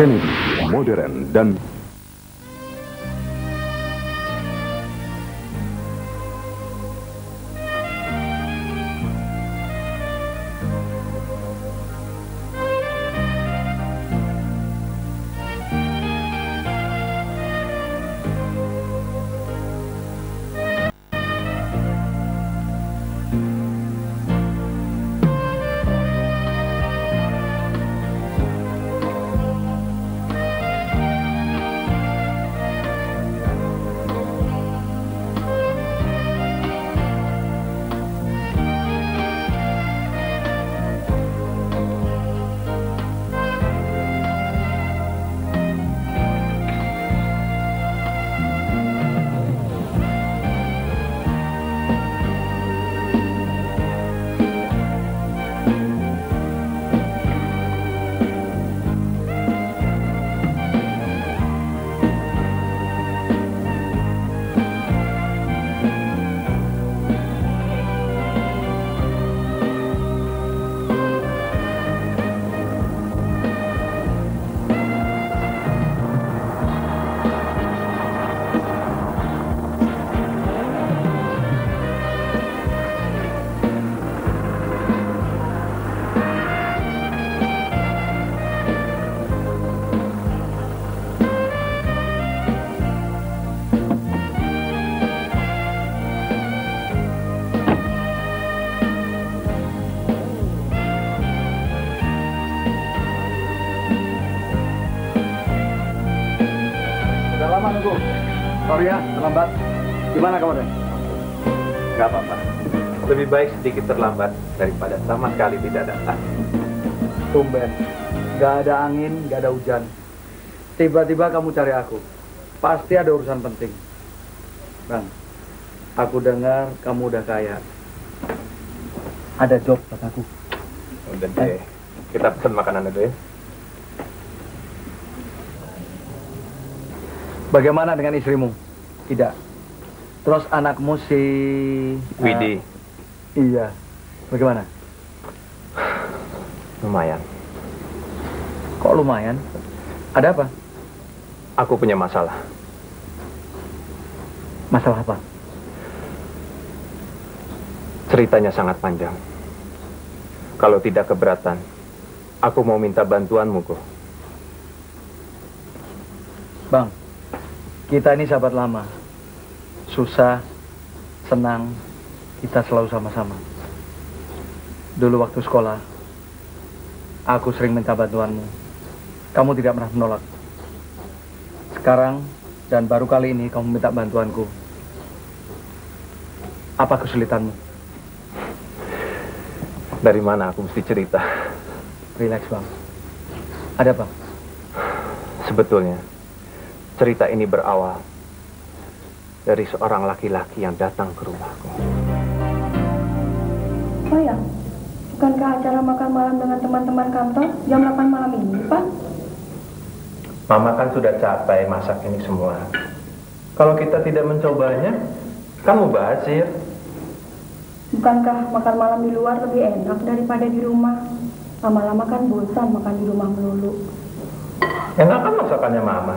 Kennedy, modern dan nunggu. Sorry ya, terlambat. Gimana kabarnya? Gak apa-apa. Lebih baik sedikit terlambat daripada sama sekali tidak datang. Tumben. Gak ada angin, gak ada hujan. Tiba-tiba kamu cari aku. Pasti ada urusan penting. Bang, aku dengar kamu udah kaya. Ada job buat aku. Udah deh. Kita pesan makanan dulu ya. Bagaimana dengan istrimu? Tidak. Terus anakmu si... Widi. Iya. Bagaimana? Lumayan. Kok lumayan? Ada apa? Aku punya masalah. Masalah apa? Ceritanya sangat panjang. Kalau tidak keberatan, aku mau minta bantuanmu, Go. Bang, kita ini sahabat lama. Susah, senang, kita selalu sama-sama. Dulu waktu sekolah, aku sering minta bantuanmu. Kamu tidak pernah menolak. Sekarang, dan baru kali ini kamu minta bantuanku. Apa kesulitanmu? Dari mana aku mesti cerita? Relax, Bang. Ada apa? Sebetulnya, cerita ini berawal dari seorang laki-laki yang datang ke rumahku. Oh ya, bukankah acara makan malam dengan teman-teman kantor jam 8 malam ini, Pak? Mama kan sudah capek masak ini semua. Kalau kita tidak mencobanya, kamu mubazir. Bukankah makan malam di luar lebih enak daripada di rumah? Lama-lama kan bosan makan di rumah melulu. Enak kan masakannya Mama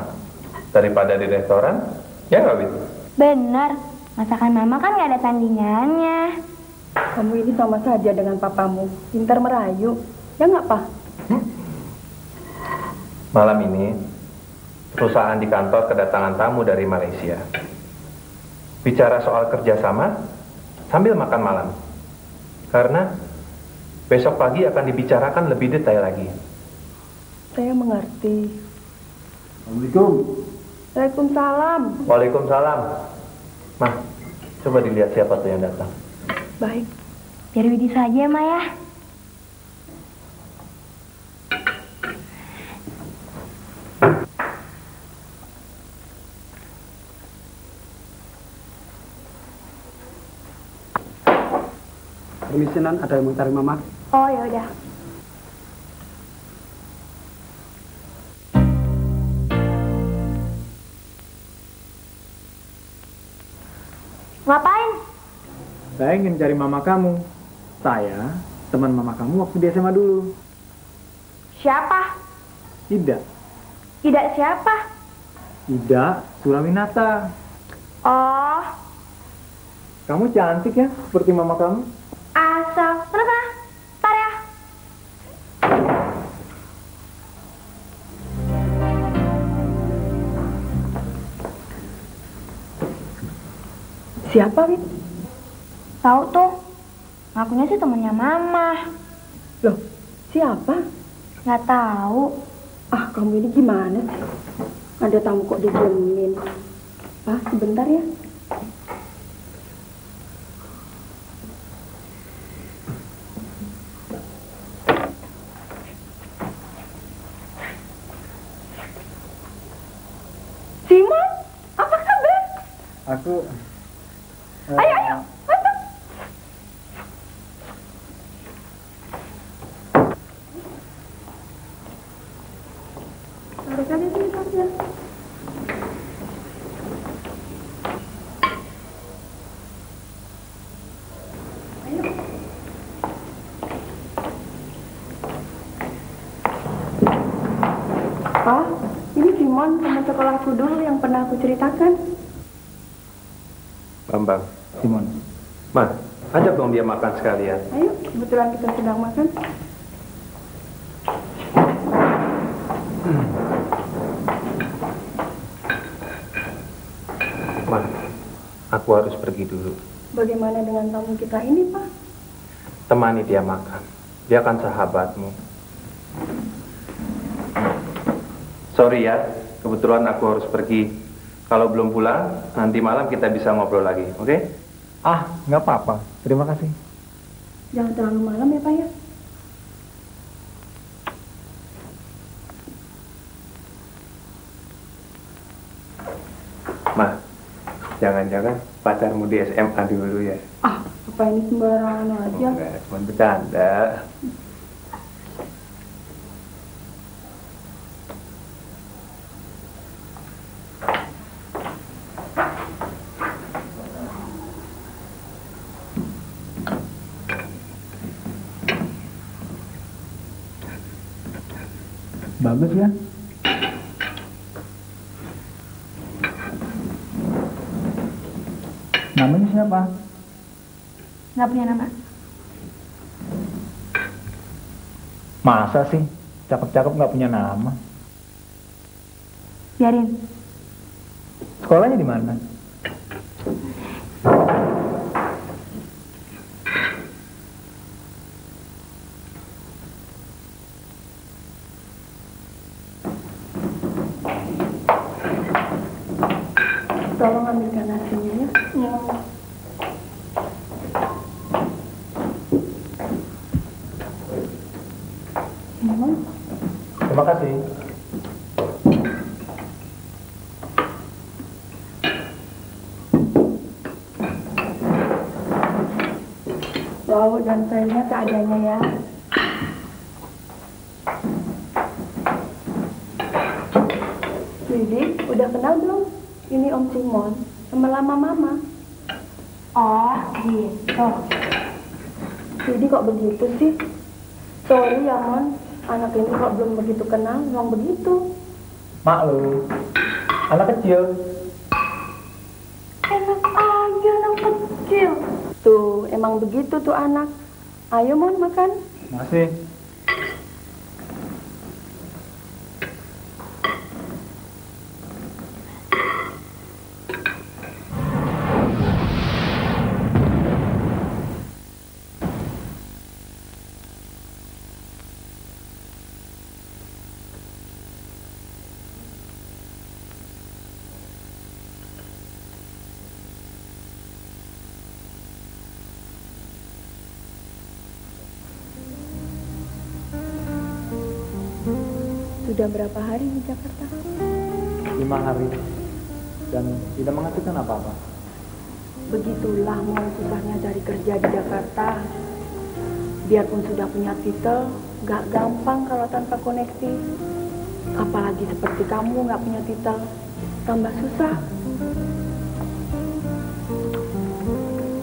daripada di restoran, ya nggak, Wid? Benar, masakan Mama kan nggak ada tandingannya. Kamu ini sama saja dengan papamu, pintar merayu. Ya nggak, Pak? Malam ini, perusahaan di kantor kedatangan tamu dari Malaysia. Bicara soal kerjasama sambil makan malam. Karena besok pagi akan dibicarakan lebih detail lagi. Saya mengerti. Assalamualaikum. Waalaikumsalam. Waalaikumsalam. Mah, coba dilihat siapa tuh yang datang. Baik. Biar Widi saja, Ma ya. Permisi, Nan, ada yang mau cari Mama? Oh ya udah. Ngapain? Saya ingin cari mama kamu. Saya teman mama kamu waktu di SMA dulu. Siapa? Tidak. Ida siapa? Ida Suraminata. Oh, Kamu cantik ya, seperti mama kamu. asal. Sana, tar ya. Siapa, Wit? Tahu tuh. Ngakunya sih temennya Mama. Loh, siapa? Nggak tahu. Ah, kamu ini gimana sih? Ada tamu kok didiemin. Pak, sebentar ya. Simon, apa kabar? Aku... Ayo, masuk. Tarik aja sini, Tasya. Pak, ini Simon teman sekolahku dulu yang pernah aku ceritakan. Bambang. Simon. Ma, ajak dong dia makan sekalian. Ayo, kebetulan kita sedang makan. Ma, aku harus pergi dulu. Bagaimana dengan tamu kita ini, Pak? Temani dia makan. Dia kan sahabatmu. Sorry ya, kebetulan aku harus pergi. Kalau belum pulang, nanti malam kita bisa ngobrol lagi, oke? Ah, nggak apa-apa. Terima kasih. Jangan terlalu malam ya, Pak ya. Ma, jangan-jangan pacarmu di SMA dulu ya? Ah, apa ini sembarangan aja? Enggak, cuma bercanda. Bagus ya. Namanya siapa? Nggak punya nama. Masa sih? Cakep-cakep nggak punya nama. Biarin. Sekolahnya di mana? Tolong ambilkan nasinya ya. Terima kasih. Lauk dan sayurnya seadanya ya. Widi, udah kenal belum? Ini Om Simon, teman lama Mama. Oh, gitu. Widi kok begitu sih? Sorry ya, Mon. Anak ini kok belum begitu kenal, memang begitu. Maklum. Anak kecil. Enak aja anak kecil. Tuh, emang begitu tuh anak. Ayo, Mon, makan. Masih. Sudah berapa hari di Jakarta? 5 hari. Dan tidak menghasilkan apa-apa. Begitulah Mon susahnya cari kerja di Jakarta. Biarpun sudah punya titel, gak gampang kalau tanpa koneksi. Apalagi seperti kamu gak punya titel, tambah susah.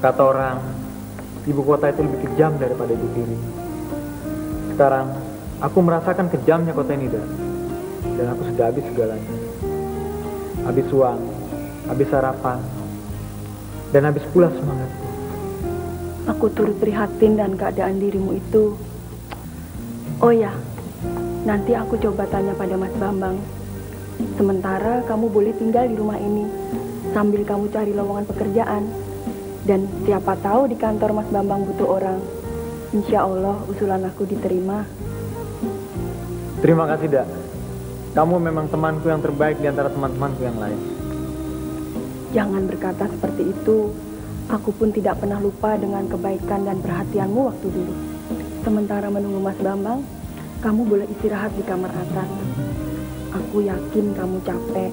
Kata orang, ibu kota itu lebih kejam daripada ibu tiri. Sekarang, aku merasakan kejamnya kota ini, Dan. Dan aku sudah habis segalanya. Habis uang, habis sarapan, dan habis pula semangatku. Aku turut prihatin dan keadaan dirimu itu. Oh ya, nanti aku coba tanya pada Mas Bambang. Sementara kamu boleh tinggal di rumah ini sambil kamu cari lowongan pekerjaan. Dan siapa tahu di kantor Mas Bambang butuh orang. Insya Allah usulan aku diterima. Terima kasih, Dak. Kamu memang temanku yang terbaik di antara teman-temanku yang lain. Jangan berkata seperti itu. Aku pun tidak pernah lupa dengan kebaikan dan perhatianmu waktu dulu. Sementara menunggu Mas Bambang, kamu boleh istirahat di kamar atas. Aku yakin kamu capek.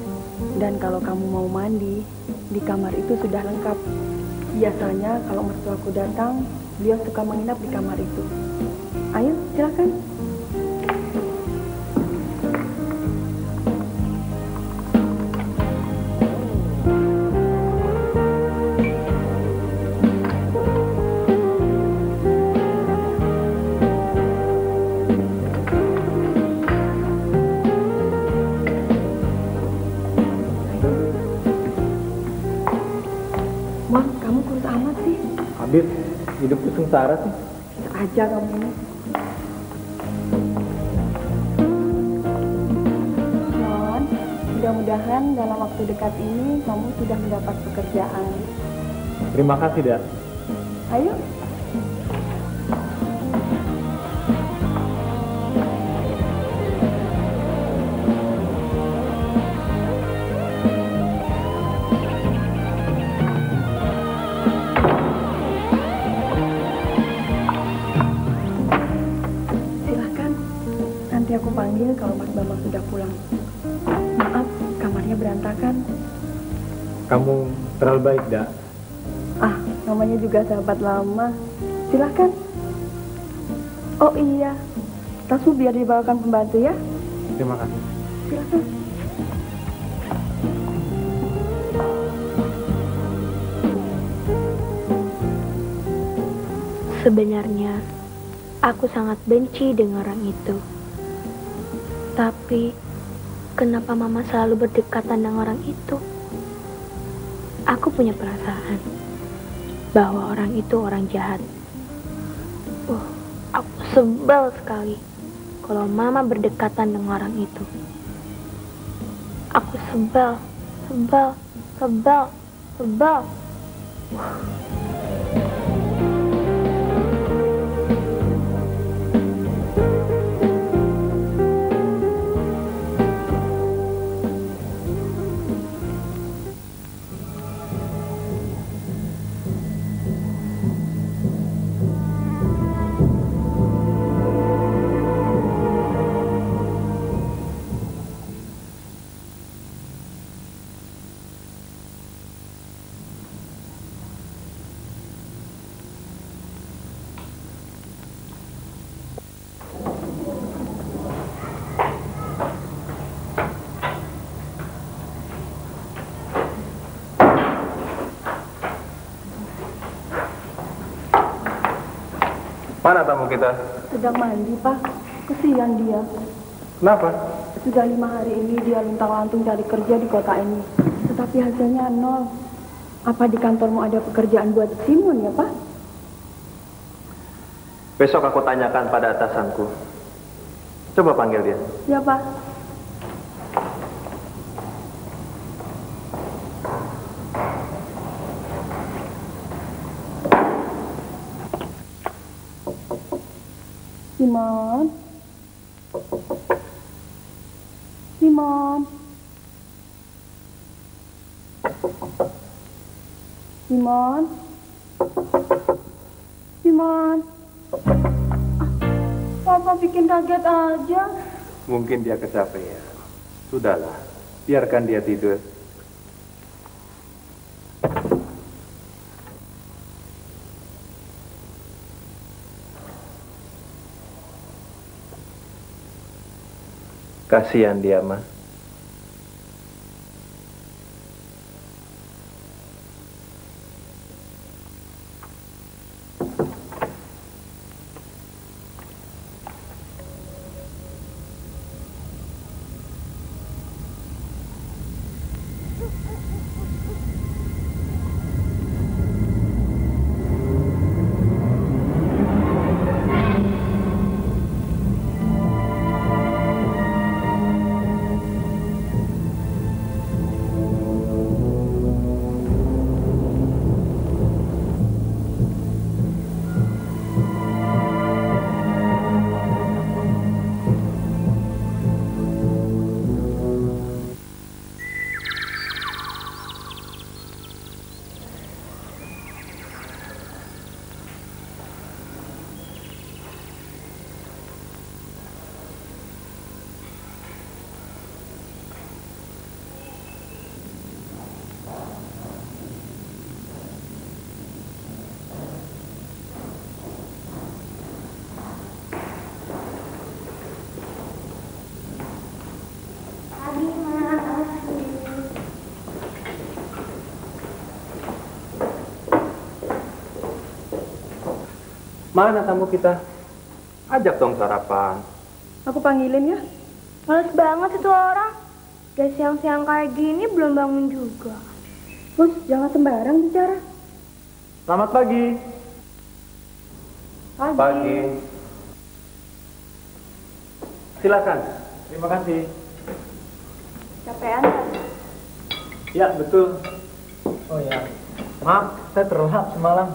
Dan kalau kamu mau mandi, di kamar itu sudah lengkap. Biasanya kalau mertuaku datang, beliau suka menginap di kamar itu. Ayo, silakan. Mon, kamu kurus amat sih. Habis hidupku sengsara sih. Bisa aja kamu ini. Mon, mudah-mudahan dalam waktu dekat ini kamu sudah mendapat pekerjaan. Terima kasih, Dak. Ayo. Silahkan. Nanti aku panggil kalau Mas Bambang sudah pulang. Maaf, kamarnya berantakan. Kamu terlalu baik, Dak. Ah, namanya juga sahabat lama. Silahkan. Oh iya, tasmu biar dibawakan pembantu ya. Terima kasih. Silahkan. Sebenarnya, aku sangat benci dengan orang itu. Tapi, kenapa Mama selalu berdekatan dengan orang itu? Aku punya perasaan bahwa orang itu orang jahat. Aku sebel sekali kalau Mama berdekatan dengan orang itu. Aku sebel. Mana tamu kita? Sedang mandi, Pak. Kesian dia. Kenapa? Sudah 5 hari ini dia luntang-lantung cari kerja di kota ini. Tetapi hasilnya 0. Apa di kantormu ada pekerjaan buat Simon ya, Pak? Besok aku tanyakan pada atasanku. Coba panggil dia. Ya, Pak. Simon. Simon. Simon. Simon. Papa bikin kaget aja. Mungkin dia kecapean. Sudahlah, biarkan dia tidur. Kasihan dia, Ma. Mana tamu kita? Ajak dong sarapan. Aku panggilin ya. Males banget itu orang. Udah siang-siang kayak gini belum bangun juga. Bos, jangan sembarang bicara. Selamat pagi. Pagi. Silakan. Terima kasih. Capean kan? Ya, betul. Oh ya. Maaf, saya terlahap semalam.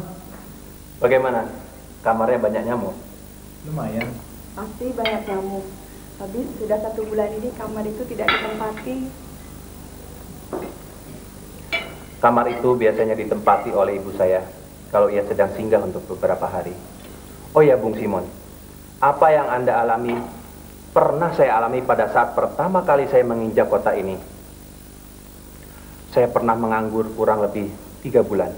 Bagaimana? Kamarnya banyak nyamuk? Lumayan. Pasti banyak nyamuk. Habis sudah 1 bulan ini kamar itu tidak ditempati. Kamar itu biasanya ditempati oleh ibu saya kalau ia sedang singgah untuk beberapa hari. Oh ya, Bung Simon, apa yang Anda alami pernah saya alami pada saat pertama kali saya menginjak kota ini. Saya pernah menganggur kurang lebih 3 bulan.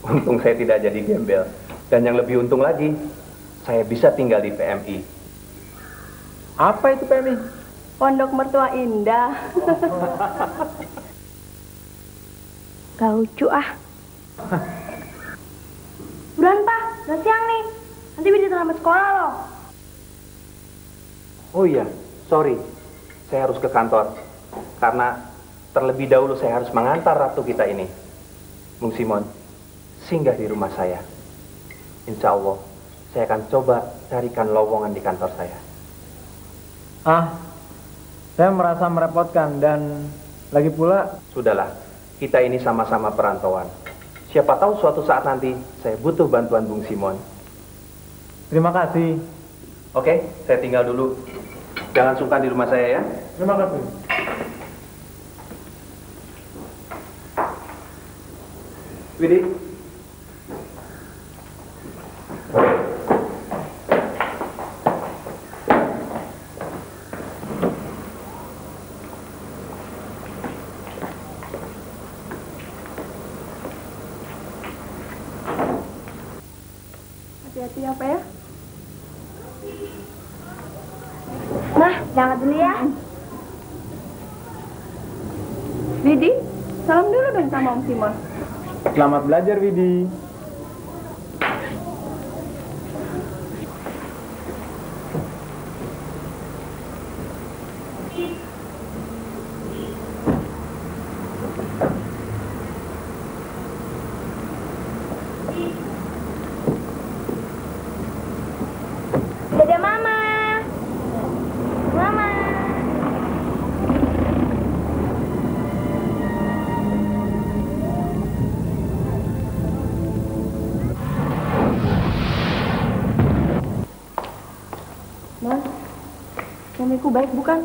Untung saya tidak jadi gembel. Dan yang lebih untung lagi, saya bisa tinggal di PMI. Apa itu PMI? Pondok Mertua Indah. Gak lucu ah. Buruan Pak, udah siang nih. Nanti bisa terlambat sekolah loh. Oh iya, sorry. Saya harus ke kantor. Karena terlebih dahulu saya harus mengantar ratu kita ini. Bung Simon, singgah di rumah saya. Insya Allah, saya akan coba carikan lowongan di kantor saya. Saya merasa merepotkan dan lagi pula... Sudahlah, kita ini sama-sama perantauan. Siapa tahu suatu saat nanti saya butuh bantuan Bung Simon. Terima kasih. Oke, saya tinggal dulu. Jangan sungkan di rumah saya ya. Terima kasih. Widi. Hati-hati ya, Pak ya. Nah, jangan dulu ya. Widi, salam dulu dong sama Om Simon. Selamat belajar, Widi. Dadah Mama. Mama. Mas, suamiku baik bukan?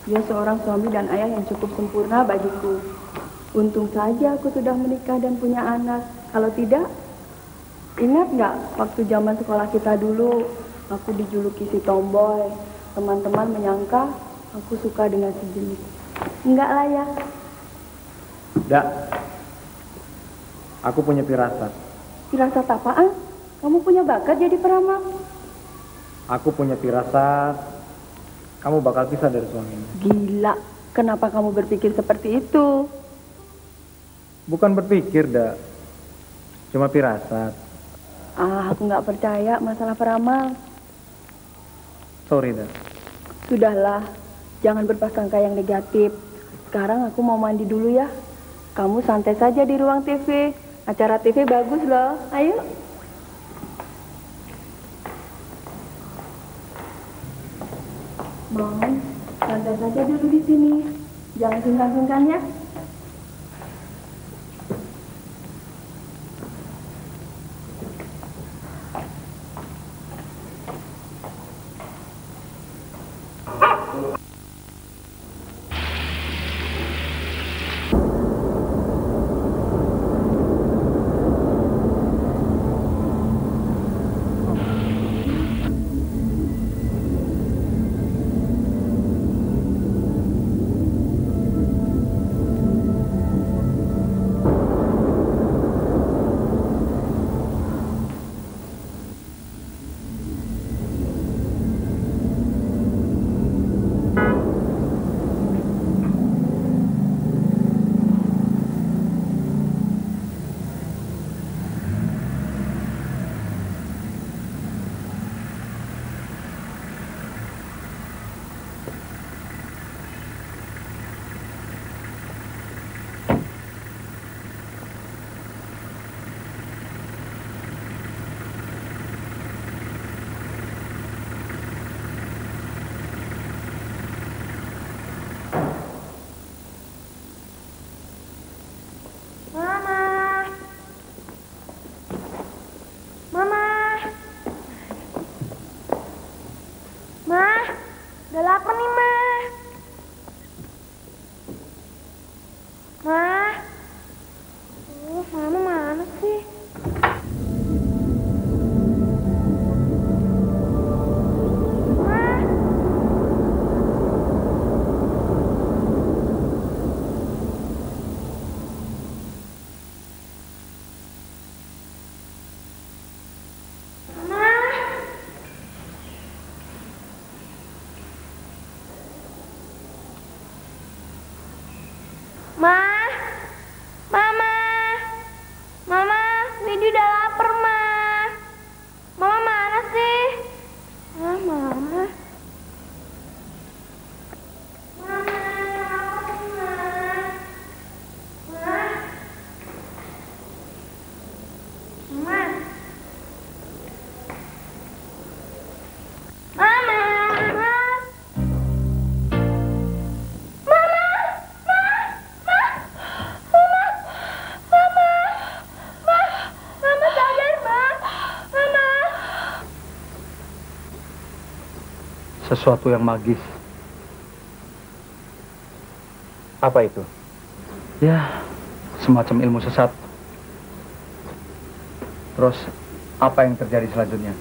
Dia seorang suami dan ayah yang cukup sempurna bagiku. Untung saja aku sudah menikah dan punya anak. Kalau tidak, ingat nggak waktu zaman sekolah kita dulu, aku dijuluki si tomboy. Teman-teman menyangka aku suka dengan si jenis. Enggak lah ya. Dak, aku punya firasat. Firasat apaan? Kamu punya bakat jadi peramal? Aku punya firasat kamu bakal pisah dari suamimu. Gila, kenapa kamu berpikir seperti itu? Bukan berpikir, Dak. Cuma firasat. Aku nggak percaya masalah peramal. Sorry, Dak. Sudahlah, jangan berprasangka yang negatif. Sekarang aku mau mandi dulu ya. Kamu santai saja di ruang TV. Acara TV bagus loh. Ayo. Mau, santai saja dulu di sini. Jangan sungkan-sungkan ya. Ma, Mama, Mama, Widi udah lapar, Ma. Mama mana sih? Mama. Mama, lapar, Ma. Ma. Mama. Mama. Sesuatu yang magis. Apa itu? Ya, semacam ilmu sesat. Terus, apa yang terjadi selanjutnya?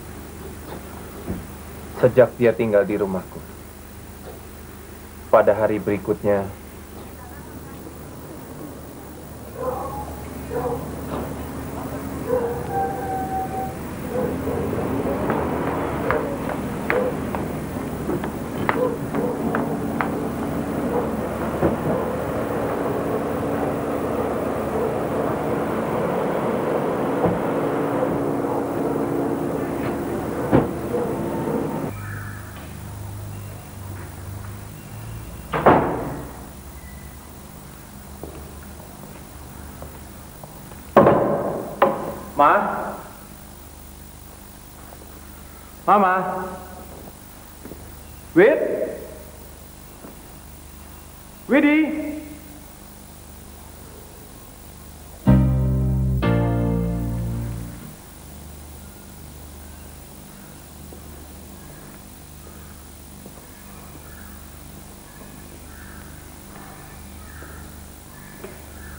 Sejak dia tinggal di rumahku, pada hari berikutnya, Mama, Widi,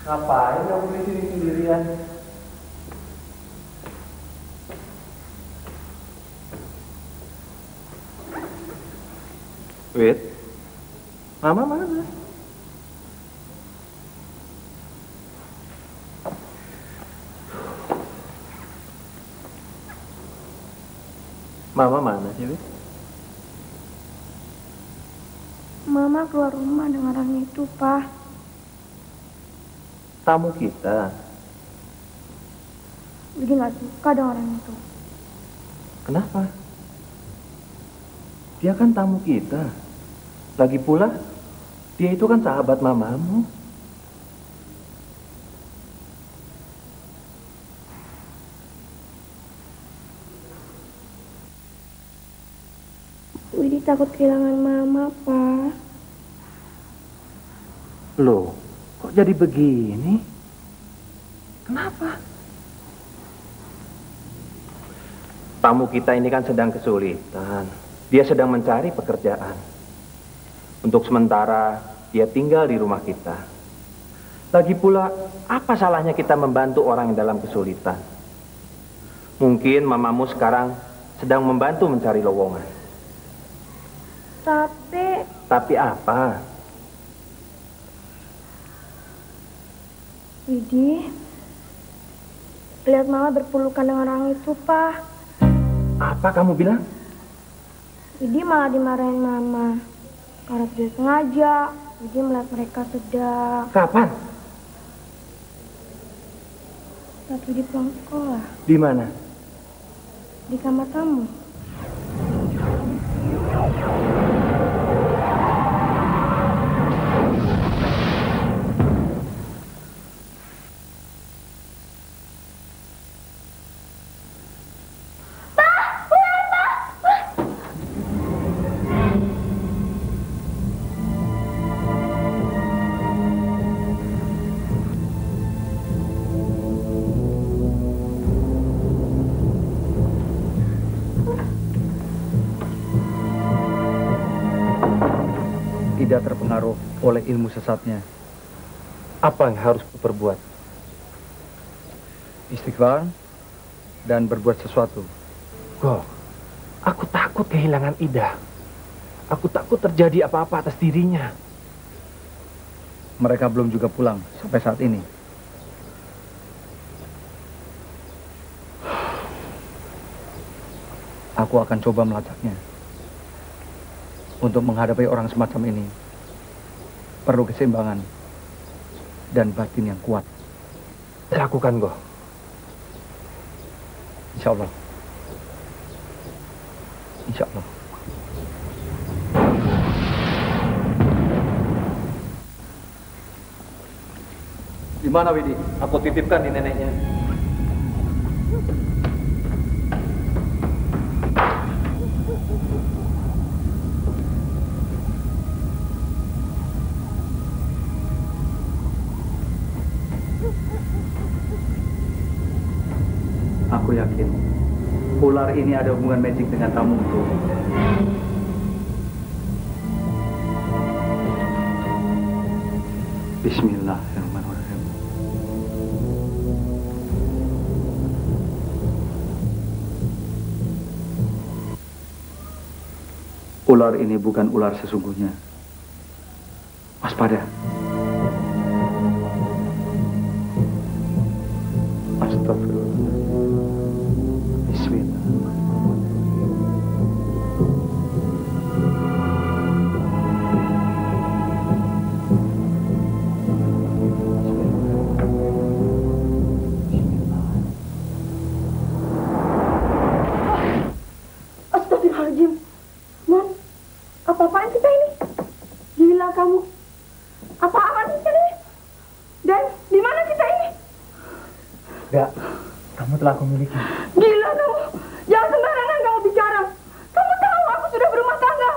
ngapain kamu di sini sendirian? Wid, Mama mana? Mama mana sih, Wid? Mama keluar rumah dengan orang itu, Pak. Tamu kita. Jadi nggak suka dengan orang itu. Kenapa? Dia kan tamu kita. Lagi pula, dia itu kan sahabat mamamu. Widi takut kehilangan Mama, Pak. Loh, kok jadi begini? Kenapa? Tamu kita ini kan sedang kesulitan. Dia sedang mencari pekerjaan. Untuk sementara, dia tinggal di rumah kita. Lagi pula, apa salahnya kita membantu orang yang dalam kesulitan? Mungkin mamamu sekarang sedang membantu mencari lowongan. Tapi apa? Widi, lihat Mama berpelukan dengan orang itu, Pak. Apa kamu bilang? Widi malah dimarahin Mama. Karena tidak sengaja, Widi melihat mereka sedang... Kapan? Saat Widi pulang sekolah. Di mana? Di kamar tamu. Tidak terpengaruh oleh ilmu sesatnya. Apa yang harus kuperbuat? Istighfar dan berbuat sesuatu. Kok, aku takut kehilangan Ida. Aku takut terjadi apa-apa atas dirinya. Mereka belum juga pulang sampai saat ini. Aku akan coba melacaknya. Untuk menghadapi orang semacam ini, perlu keseimbangan. dan batin yang kuat. Lakukan, Goh. Insya Allah. Insya Allah. Di mana Widi? Aku titipkan di neneknya. Aku yakin ular ini ada hubungan magic dengan tamu itu. Bismillahirrahmanirrahim. Ular ini bukan ular sesungguhnya. Waspada. Astagfirullah. Bismillah. Astagfirullahaladzim. Mon, apa-apaan kita ini? Gila kamu. Apa-apaan kita ini? Dan di mana kita ini? Enggak, kamu telah aku miliki. Gila kamu. Jangan sembarangan kamu bicara. Kamu tahu aku sudah berumah tangga.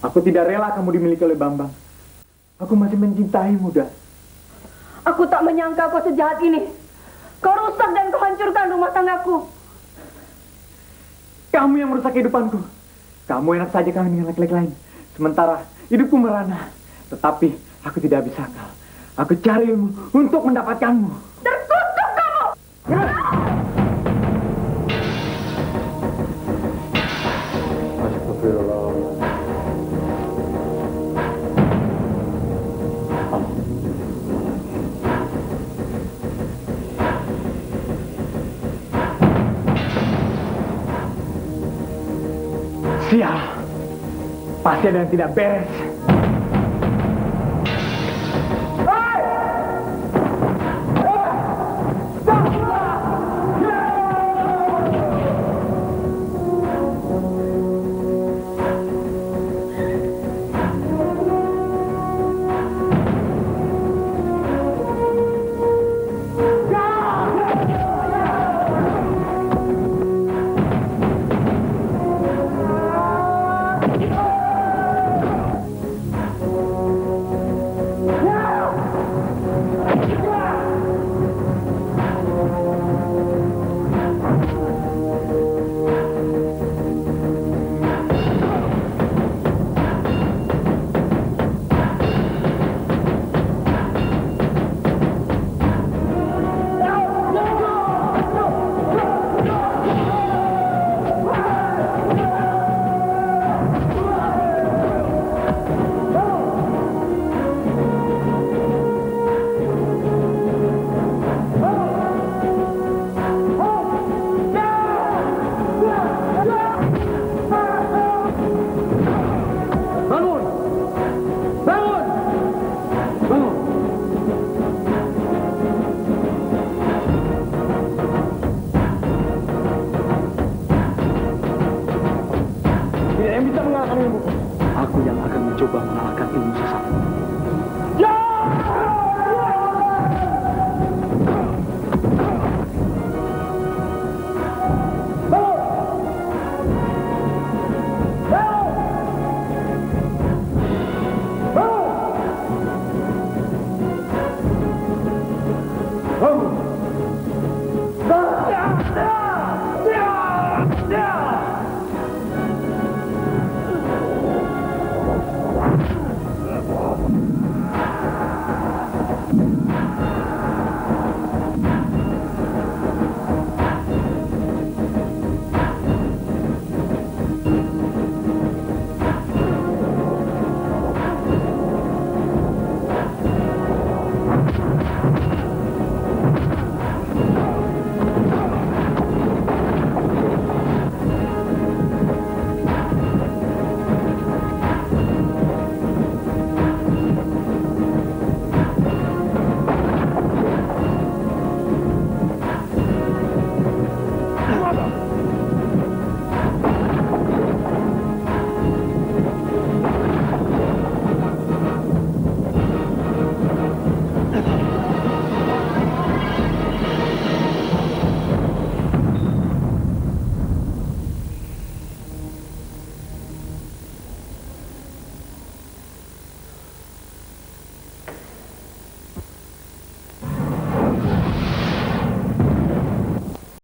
Aku tidak rela kamu dimiliki oleh Bambang. Aku masih mencintaimu, Dah. Aku tak menyangka kau sejahat ini. Kau rusak dan kau hancurkan rumah tanggaku. Kamu yang merusak kehidupanku. Kamu enak saja kawin dengan laki-laki lain. Sementara hidupku merana. Tetapi aku tidak bisa kal. Aku cari ilmu untuk mendapatkanmu. Terkutuk kamu! Astagfirullah. Sial. Pasti ada yang tidak beres. Aku yang akan mencoba mengalahkan ilmu sesat.